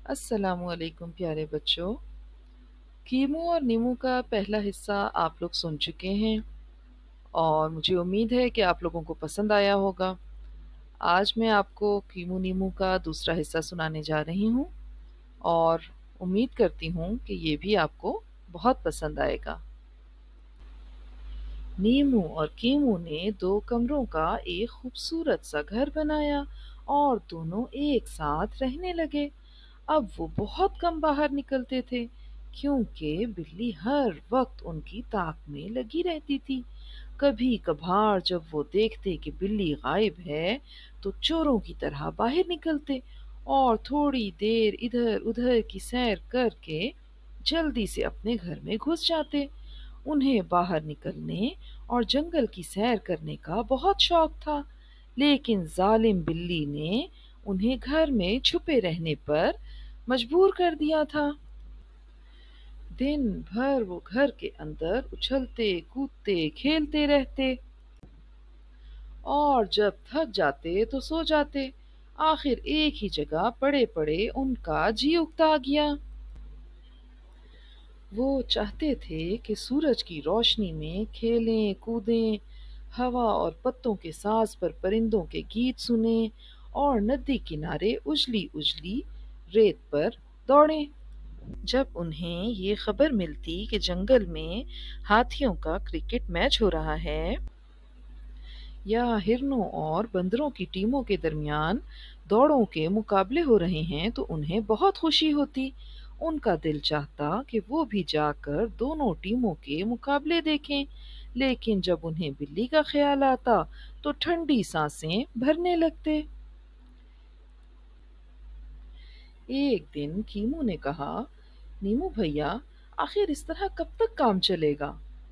अस्सलामु अलैकुम प्यारे बच्चों। कीमू और नीमू का पहला हिस्सा आप लोग सुन चुके हैं और मुझे उम्मीद है कि आप लोगों को पसंद आया होगा। आज मैं आपको कीमू नीमू का दूसरा हिस्सा सुनाने जा रही हूँ और उम्मीद करती हूँ कि ये भी आपको बहुत पसंद आएगा। नीमू और कीमू ने 2 कमरों का एक खूबसूरत सा घर बनाया और दोनों एक साथ रहने लगे। अब वो बहुत कम बाहर निकलते थे क्योंकि बिल्ली हर वक्त उनकी ताक में लगी रहती थी। कभी कभार जब वो देखते कि बिल्ली गायब है तो चोरों की तरह बाहर निकलते और थोड़ी देर इधर उधर की सैर करके जल्दी से अपने घर में घुस जाते। उन्हें बाहर निकलने और जंगल की सैर करने का बहुत शौक था, लेकिन जालिम बिल्ली ने उन्हें घर में छुपे रहने पर मजबूर कर दिया था। दिन भर वो घर के अंदर उछलते कूदते खेलते रहते और जब थक जाते तो सो जाते। आखिर एक ही जगह पड़े पड़े उनका जी उकता गया। वो चाहते थे कि सूरज की रोशनी में खेलें कूदें, हवा और पत्तों के साज पर परिंदों के गीत सुने और नदी किनारे उजली उजली रेत पर दौड़ें। जब उन्हें ये खबर मिलती कि जंगल में हाथियों का क्रिकेट मैच हो रहा है या हिरनों और बंदरों की टीमों के दरमियान दौड़ों के मुकाबले हो रहे हैं तो उन्हें बहुत खुशी होती। उनका दिल चाहता कि वो भी जाकर दोनों टीमों के मुकाबले देखें, लेकिन जब उन्हें बिल्ली का ख्याल आता तो ठंडी सांसें भरने लगते। एक दिन कीमू ने कहा, नीमू भैया, आखिर इस तरह कब तक काम चलेगा?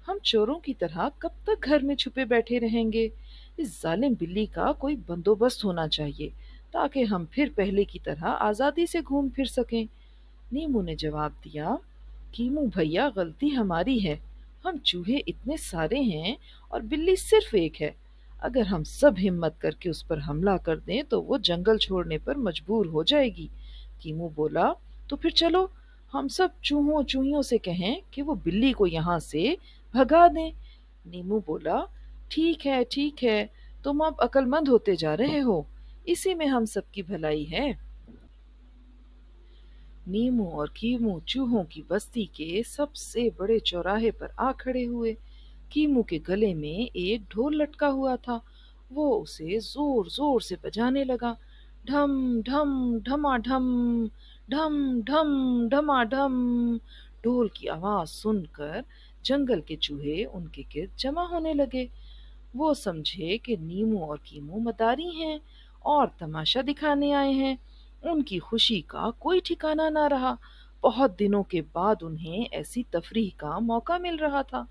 हम चोरों की तरह कब तक घर में छुपे बैठे रहेंगे? इस जालिम बिल्ली का कोई बंदोबस्त होना चाहिए ताकि हम फिर पहले की तरह आजादी से घूम फिर सकें। नीमू ने जवाब दिया, कीमू भैया, गलती हमारी है। हम चूहे इतने सारे हैं और बिल्ली सिर्फ एक है। अगर हम सब हिम्मत करके उस पर हमला कर दें तो वो जंगल छोड़ने पर मजबूर हो जाएगी। कीमू बोला, तो फिर चलो हम सब चूहों चूहियों से कहें कि वो बिल्ली को यहाँ से भगा दें। नीमू बोला, ठीक है, तुम अब अक्लमंद होते जा रहे हो, इसी में हम सबकी भलाई है। नीमू और कीमू चूहों की बस्ती के सबसे बड़े चौराहे पर आ खड़े हुए। कीमू के गले में एक ढोल लटका हुआ था। वो उसे जोर जोर से बजाने लगा। ढम ढम ढमाढम, ढम ढम ढमाढम। ढोल की आवाज सुनकर जंगल के चूहे उनके गिर्द जमा होने लगे। वो समझे कि नीमू और कीमू मदारी हैं और तमाशा दिखाने आए हैं। उनकी खुशी का कोई ठिकाना ना रहा। बहुत दिनों के बाद उन्हें ऐसी तफरीह का मौका मिल रहा था।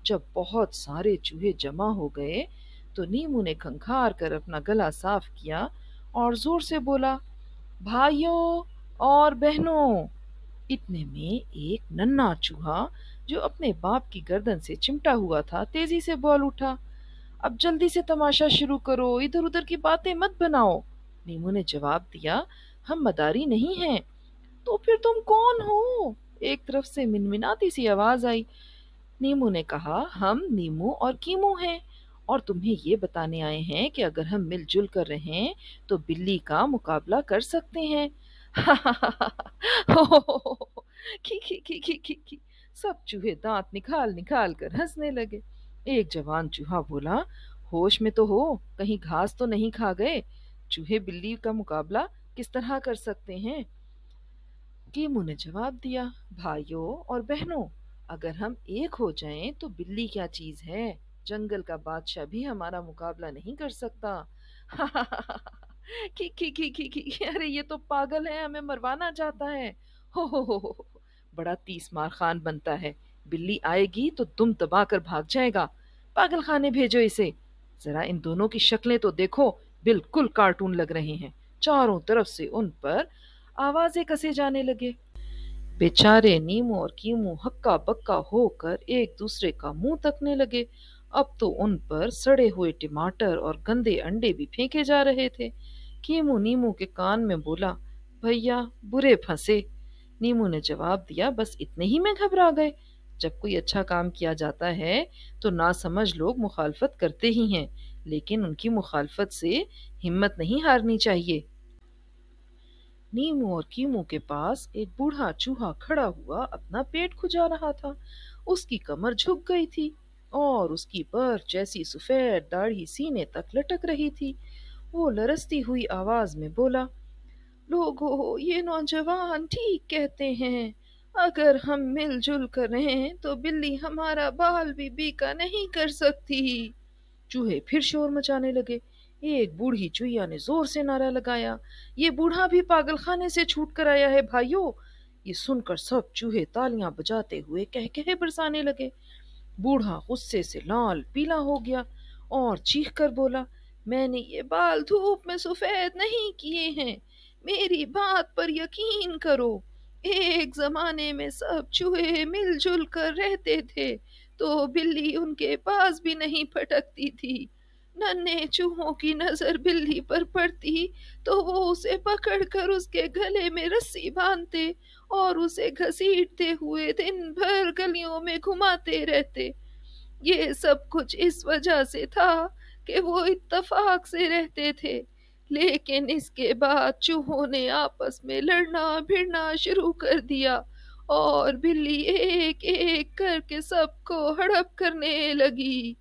जब बहुत सारे चूहे जमा हो गए तो नीमू ने खंखार कर अपना गला साफ किया और जोर से बोला, भाइयों और बहनों। इतने में एक नन्हा चूहा जो अपने बाप की गर्दन से चिमटा हुआ था तेजी से बोल उठा, अब जल्दी से तमाशा शुरू करो, इधर उधर की बातें मत बनाओ। नीमू ने जवाब दिया, हम मदारी नहीं हैं। तो फिर तुम कौन हो? एक तरफ से मिनमिनाती सी आवाज आई। नीमू ने कहा, हम नीमू और कीमू हैं और तुम्हें ये बताने आए हैं कि अगर हम मिलजुल कर रहें तो बिल्ली का मुकाबला कर सकते हैं। की सब चूहे दांत निकाल निकाल कर हंसने लगे। एक जवान चूहा बोला, होश में तो हो, कहीं घास तो नहीं खा गए? चूहे बिल्ली का मुकाबला किस तरह कर सकते हैं? कीमू ने जवाब दिया, भाइयों और बहनों, अगर हम एक हो जाएं तो बिल्ली क्या चीज है? जंगल का बादशाह भी हमारा मुकाबला नहीं कर सकता। अरे ये तो पागल है, हमें मरवाना चाहता है। हो, बड़ा तीस मार खान बनता है। बिल्ली आएगी तो दुम दबा कर भाग जाएगा। पागल खाने भेजो इसे। जरा इन दोनों की शक्लें तो देखो, बिल्कुल कार्टून लग रहे हैं। चारों तरफ से उन पर आवाजें कसे जाने लगे। बेचारे नीमू और कीमू हक्का बक्का होकर एक दूसरे का मुंह तकने लगे। अब तो उन पर सड़े हुए टमाटर और गंदे अंडे भी फेंके जा रहे थे। कीमू नीमू के कान में बोला, भैया, बुरे फंसे। नीमू ने जवाब दिया, बस इतने ही में घबरा गए। जब कोई अच्छा काम किया जाता है तो नासमझ लोग मुखालफत करते ही हैं, लेकिन उनकी मुखालफत से हिम्मत नहीं हारनी चाहिए। नीमू और कीमू के पास एक बूढ़ा चूहा खड़ा हुआ अपना पेट खुजा रहा था। उसकी कमर झुक गई थी और उसकी बर्फ जैसी सफेद दाढ़ी सीने तक लटक रही थी। वो लरसती हुई आवाज में बोला, लोगों, ये नौजवान ठीक कहते हैं। अगर हम मिलजुल कर रहें तो बिल्ली हमारा बाल भी बीका नहीं कर सकती। चूहे फिर शोर मचाने लगे। एक बूढ़ी चुहिया ने जोर से नारा लगाया, ये बूढ़ा भी पागल खाने से छूट कर आया है भाइयों। ये सुनकर सब चूहे तालियां बजाते हुए कहकहे बरसाने लगे। बूढ़ा गुस्से से लाल पीला हो गया और चीख कर बोला, मैंने ये बाल धूप में सफेद नहीं किए हैं। मेरी बात पर यकीन करो। एक जमाने में सब चूहे मिलजुल कर रहते थे, तो बिल्ली उनके पास भी नहीं फटकती थी। नन्हे चूहों की नजर बिल्ली पर पड़ती तो वो उसे पकड़कर उसके गले में रस्सी बांधते और उसे घसीटते हुए दिन भर गलियों में घुमाते रहते। ये सब कुछ इस वजह से था कि वो इत्तेफाक से रहते थे। लेकिन इसके बाद चूहों ने आपस में लड़ना भिड़ना शुरू कर दिया और बिल्ली एक एक करके सबको हड़प करने लगी।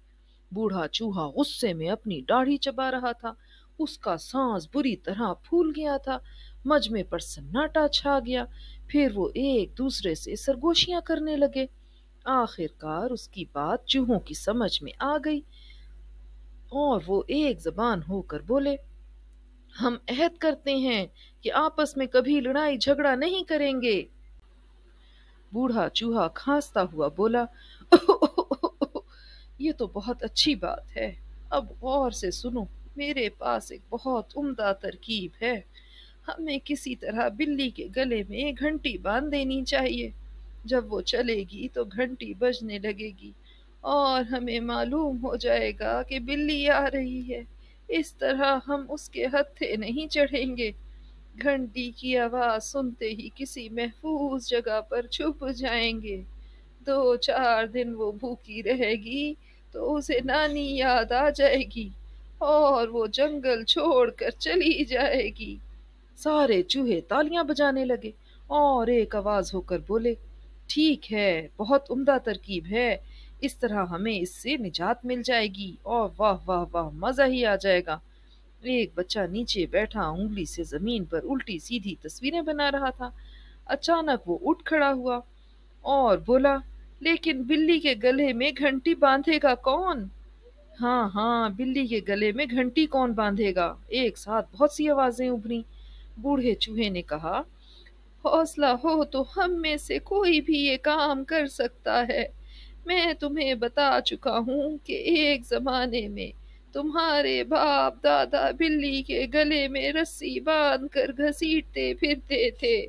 बूढ़ा चूहा गुस्से में अपनी दाढ़ी चबा रहा था। उसका सांस बुरी तरह फूल गया था। मजमे पर सन्नाटा छा गया। फिर वो एक दूसरे से सरगोशियां करने लगे। आखिरकार उसकी बात चूहों की समझ में आ गई और वो एक जबान होकर बोले, हम अहद करते हैं कि आपस में कभी लड़ाई झगड़ा नहीं करेंगे। बूढ़ा चूहा खांसता हुआ बोला, ये तो बहुत अच्छी बात है। अब गौर से सुनो, मेरे पास एक बहुत उम्दा तरकीब है। हमें किसी तरह बिल्ली के गले में एक घंटी बांध देनी चाहिए। जब वो चलेगी तो घंटी बजने लगेगी और हमें मालूम हो जाएगा कि बिल्ली आ रही है। इस तरह हम उसके हत्थे नहीं चढ़ेंगे। घंटी की आवाज सुनते ही किसी महफूज जगह पर छुप जाएंगे। 2-4 दिन वो भूखी रहेगी तो उसे नानी याद आ जाएगी और वो जंगल छोड़कर चली जाएगी। सारे चूहे तालियां बजाने लगे और एक आवाज होकर बोले, ठीक है, बहुत उम्दा तरकीब है। इस तरह हमें इससे निजात मिल जाएगी और वाह वाह वाह, मजा ही आ जाएगा। एक बच्चा नीचे बैठा उंगली से जमीन पर उल्टी सीधी तस्वीरें बना रहा था। अचानक वो उठ खड़ा हुआ और बोला, लेकिन बिल्ली के गले में घंटी बांधेगा कौन? हाँ हाँ, बिल्ली के गले में घंटी कौन बांधेगा? एक साथ बहुत सी आवाजें उभरी। बूढ़े चूहे ने कहा, हौसला हो तो हम में से कोई भी ये काम कर सकता है। मैं तुम्हें बता चुका हूँ कि एक जमाने में तुम्हारे बाप दादा बिल्ली के गले में रस्सी बांध कर घसीटते फिरते थे।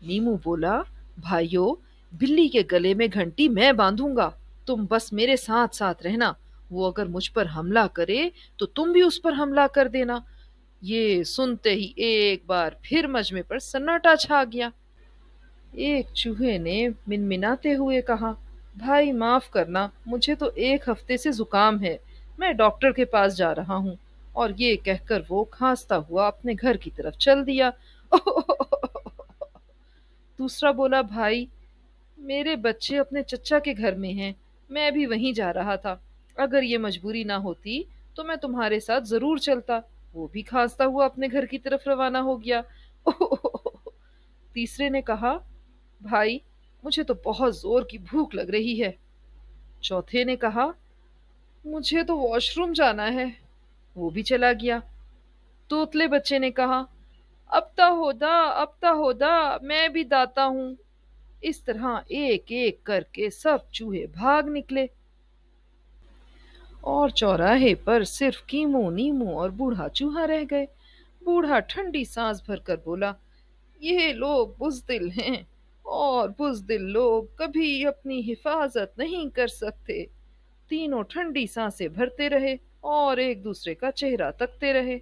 नीमू बोला, भाइयों, बिल्ली के गले में घंटी मैं बांधूंगा। तुम बस मेरे साथ साथ रहना। वो अगर मुझ पर हमला करे तो तुम भी उस पर हमला कर देना। ये सुनते ही एक बार फिर मजमे पर सन्नाटा छा गया। एक चूहे ने मिनमिनाते हुए कहा, भाई माफ करना, मुझे तो 1 हफ्ते से जुकाम है। मैं डॉक्टर के पास जा रहा हूँ। और ये कहकर वो खांसता हुआ अपने घर की तरफ चल दिया। दूसरा बोला, भाई, मेरे बच्चे अपने चच्चा के घर में हैं। मैं भी वहीं जा रहा था। अगर ये मजबूरी ना होती तो मैं तुम्हारे साथ जरूर चलता। वो भी खांसता हुआ अपने घर की तरफ रवाना हो गया। तीसरे ने कहा, भाई, मुझे तो बहुत जोर की भूख लग रही है। चौथे ने कहा, मुझे तो वॉशरूम जाना है। वो भी चला गया। तोतले बच्चे ने कहा, अब ता होदा, मैं भी दाता हूँ। इस तरह एक एक करके सब चूहे भाग निकले और चौराहे पर सिर्फ कीमू नीमू और बूढ़ा चूहा रह गए। बूढ़ा ठंडी सांस भरकर बोला, ये लोग बुज़दिल हैं और बुज़दिल लोग कभी अपनी हिफाजत नहीं कर सकते। तीनों ठंडी सांसें भरते रहे और एक दूसरे का चेहरा तकते रहे।